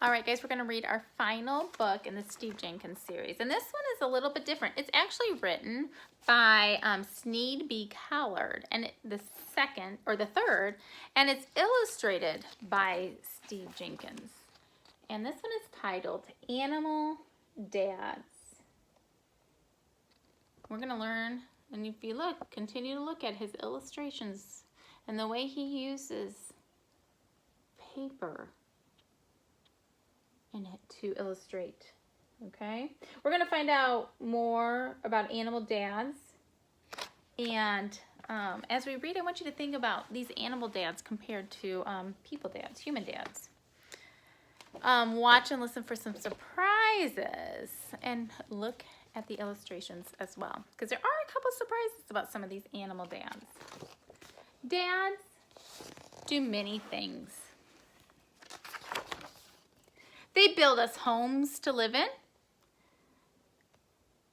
All right, guys, we're going to read our final book in the Steve Jenkins series. And this one is a little bit different. It's actually written by Sneed B. Callard, and the third, and it's illustrated by Steve Jenkins. And this one is titled Animal Dads. We're going to learn, and if you look, continue to look at his illustrations and the way he uses paper in it to illustrate. Okay, we're going to find out more about animal dads, and as we read, I want you to think about these animal dads compared to people dads, human dads. Watch and listen for some surprises, and look at the illustrations as well, because there are a couple surprises about some of these animal dads. Dads do many things. They build us homes to live in.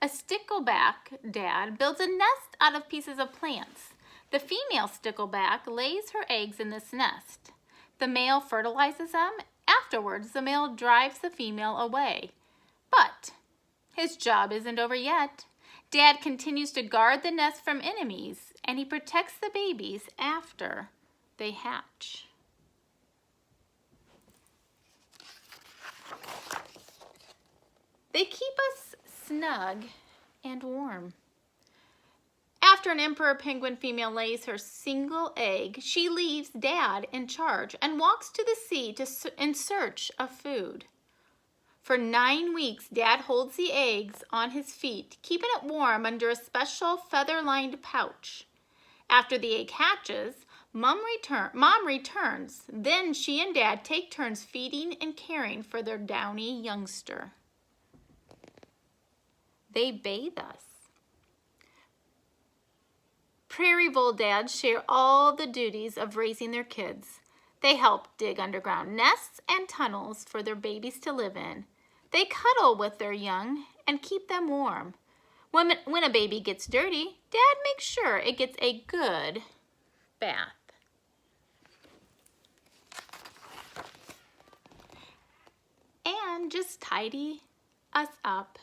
A stickleback dad builds a nest out of pieces of plants. The female stickleback lays her eggs in this nest. The male fertilizes them. Afterwards, the male drives the female away. But his job isn't over yet. Dad continues to guard the nest from enemies, and he protects the babies after they hatch. They keep us snug and warm. After an emperor penguin female lays her single egg, she leaves Dad in charge and walks to the sea in search of food. For 9 weeks, Dad holds the eggs on his feet, keeping it warm under a special feather-lined pouch. After the egg hatches, Mom returns. Then she and Dad take turns feeding and caring for their downy youngster. They bathe us. Prairie vole dads share all the duties of raising their kids. They help dig underground nests and tunnels for their babies to live in. They cuddle with their young and keep them warm. When a baby gets dirty, Dad makes sure it gets a good bath. And just tidy us up.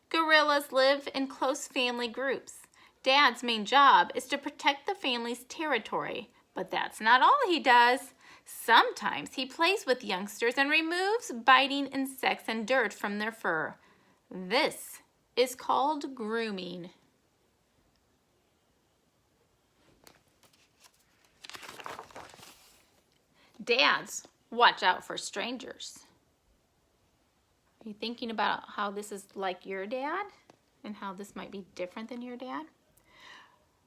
Gorillas live in close family groups. Dad's main job is to protect the family's territory, but that's not all he does. Sometimes he plays with youngsters and removes biting insects and dirt from their fur. This is called grooming. Dads, watch out for strangers. Are you thinking about how this is like your dad and how this might be different than your dad?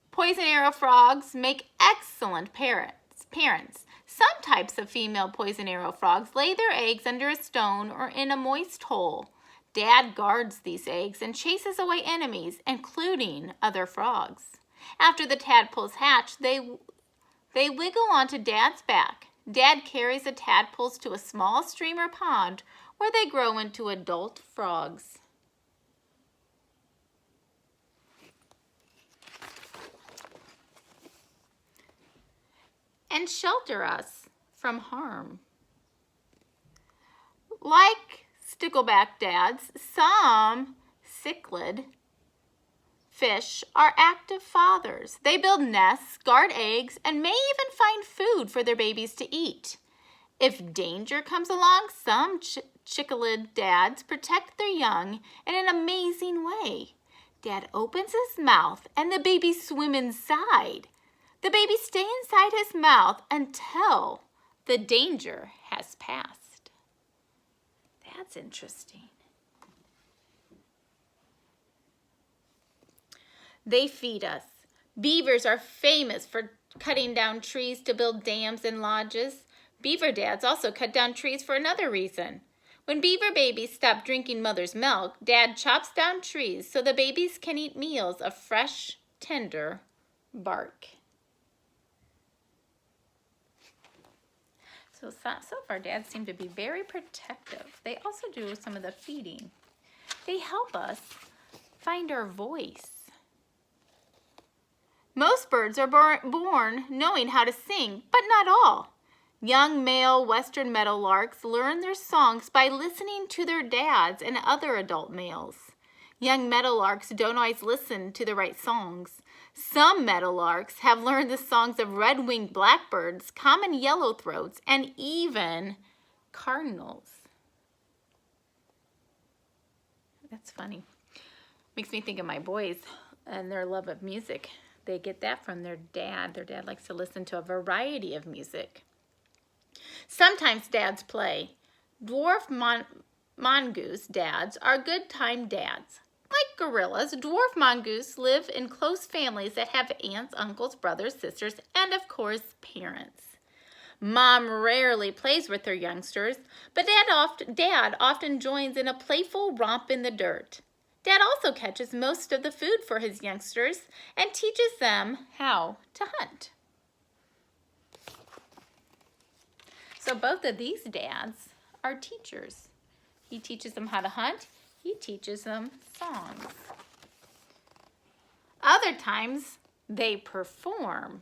Poison arrow frogs make excellent parents. Some types of female poison arrow frogs lay their eggs under a stone or in a moist hole. Dad guards these eggs and chases away enemies, including other frogs. After the tadpoles hatch, they wiggle onto Dad's back. Dad carries the tadpoles to a small stream or pond where they grow into adult frogs. And shelter us from harm. Like stickleback dads, some cichlid fish are active fathers. They build nests, guard eggs, and may even find food for their babies to eat. If danger comes along, some cichlid dads protect their young in an amazing way. Dad opens his mouth and the babies swim inside. The babies stay inside his mouth until the danger has passed. That's interesting. They feed us. Beavers are famous for cutting down trees to build dams and lodges. Beaver dads also cut down trees for another reason. When beaver babies stop drinking mother's milk, Dad chops down trees so the babies can eat meals of fresh, tender bark. So far, dads seem to be very protective. They also do some of the feeding. They help us find our voice. Most birds are born knowing how to sing, but not all. Young male western meadowlarks learn their songs by listening to their dads and other adult males. Young meadowlarks don't always listen to the right songs. Some meadowlarks have learned the songs of red-winged blackbirds, common yellowthroats, and even cardinals. That's funny. Makes me think of my boys and their love of music. They get that from their dad. Their dad likes to listen to a variety of music. Sometimes dads play. Dwarf mongoose dads are good time dads. Like gorillas, dwarf mongoose live in close families that have aunts, uncles, brothers, sisters, and of course, parents. Mom rarely plays with her youngsters, but Dad often joins in a playful romp in the dirt. Dad also catches most of the food for his youngsters and teaches them how to hunt. So both of these dads are teachers. He teaches them how to hunt. He teaches them songs. Other times, they perform.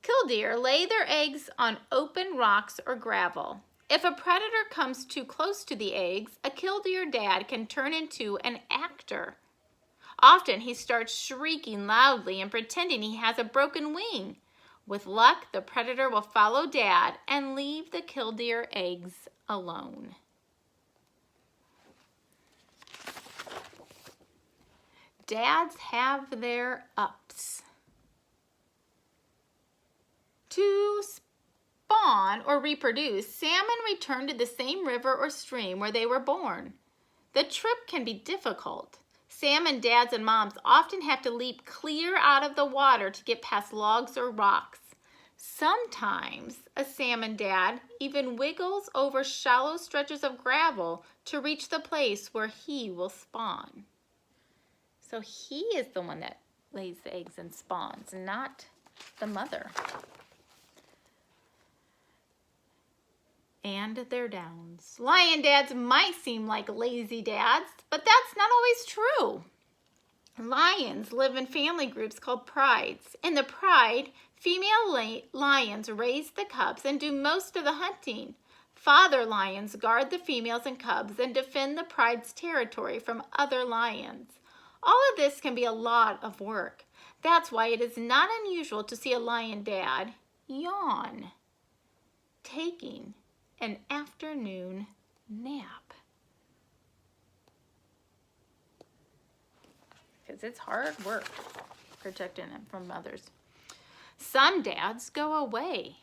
Killdeer lay their eggs on open rocks or gravel. If a predator comes too close to the eggs, a killdeer dad can turn into an actor. Often he starts shrieking loudly and pretending he has a broken wing. With luck, the predator will follow Dad and leave the killdeer eggs alone. Dads have their ups. To spawn or reproduce, salmon return to the same river or stream where they were born. The trip can be difficult. Salmon dads and moms often have to leap clear out of the water to get past logs or rocks. Sometimes a salmon dad even wiggles over shallow stretches of gravel to reach the place where he will spawn. So he is the one that lays the eggs and spawns, not the mother. And their downs. Lion dads might seem like lazy dads, but that's not always true. Lions live in family groups called prides. In the pride, female lions raise the cubs and do most of the hunting. Father lions guard the females and cubs and defend the pride's territory from other lions. All of this can be a lot of work. That's why it is not unusual to see a lion dad yawn, taking an afternoon nap. Because it's hard work protecting them from others. Some dads go away.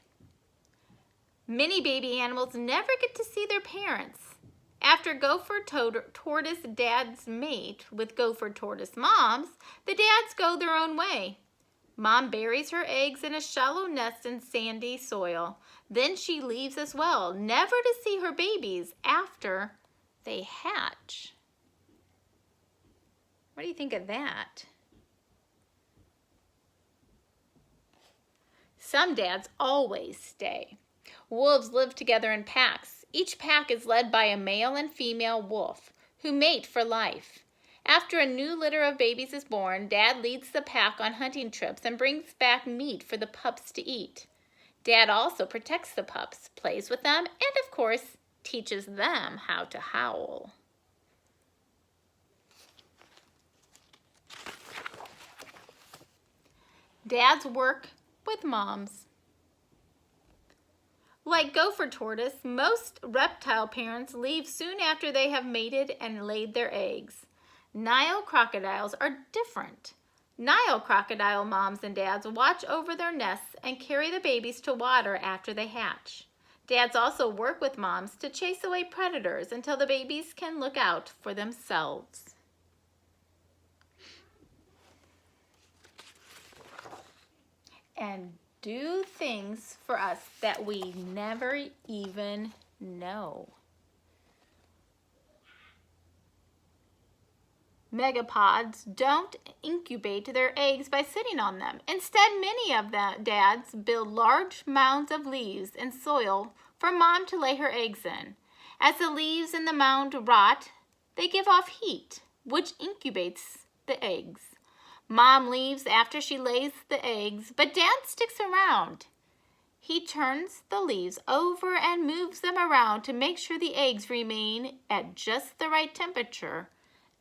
Many baby animals never get to see their parents. After gopher tortoise dads mate with gopher tortoise moms, the dads go their own way. Mom buries her eggs in a shallow nest in sandy soil. Then she leaves as well, never to see her babies after they hatch. What do you think of that? Some dads always stay. Wolves live together in packs. Each pack is led by a male and female wolf who mate for life. After a new litter of babies is born, Dad leads the pack on hunting trips and brings back meat for the pups to eat. Dad also protects the pups, plays with them, and of course, teaches them how to howl. Dads work with moms. Like gopher tortoise, most reptile parents leave soon after they have mated and laid their eggs. Nile crocodiles are different. Nile crocodile moms and dads watch over their nests and carry the babies to water after they hatch. Dads also work with moms to chase away predators until the babies can look out for themselves. And do things for us that we never even know. Megapods don't incubate their eggs by sitting on them. Instead, many of the dads build large mounds of leaves and soil for mom to lay her eggs in. As the leaves in the mound rot, they give off heat, which incubates the eggs. Mom leaves after she lays the eggs, but Dad sticks around. He turns the leaves over and moves them around to make sure the eggs remain at just the right temperature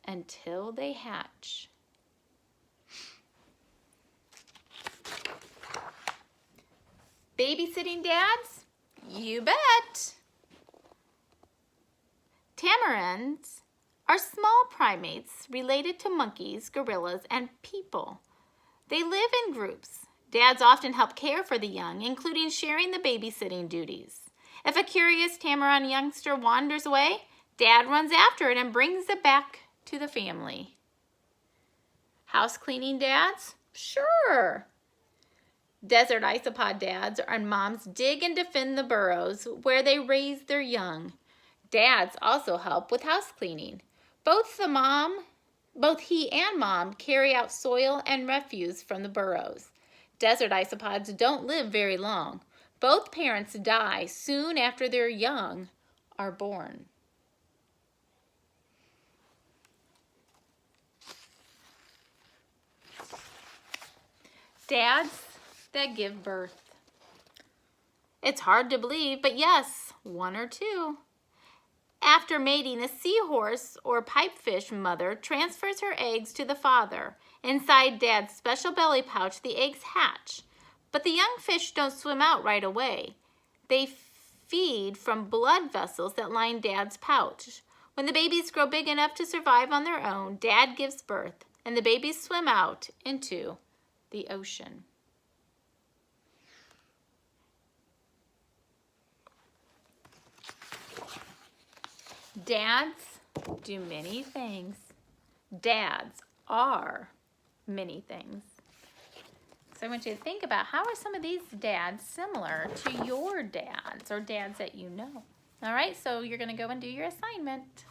until they hatch. Babysitting dads? You bet! Tamarins are small primates related to monkeys, gorillas, and people. They live in groups. Dads often help care for the young, including sharing the babysitting duties. If a curious tamarin youngster wanders away, Dad runs after it and brings it back to the family. House cleaning dads? Sure. Desert isopod dads and moms dig and defend the burrows where they raise their young. Dads also help with house cleaning. Both he and mom carry out soil and refuse from the burrows. Desert isopods don't live very long. Both parents die soon after their young are born. Dads that give birth. It's hard to believe, but yes, one or two. After mating, a seahorse or pipefish mother transfers her eggs to the father. Inside Dad's special belly pouch, the eggs hatch. But the young fish don't swim out right away. They feed from blood vessels that line Dad's pouch. When the babies grow big enough to survive on their own, Dad gives birth, and the babies swim out into the ocean. Dads do many things. Dads are many things. So I want you to think about, how are some of these dads similar to your dads or dads that you know? All right, so you're going to go and do your assignment.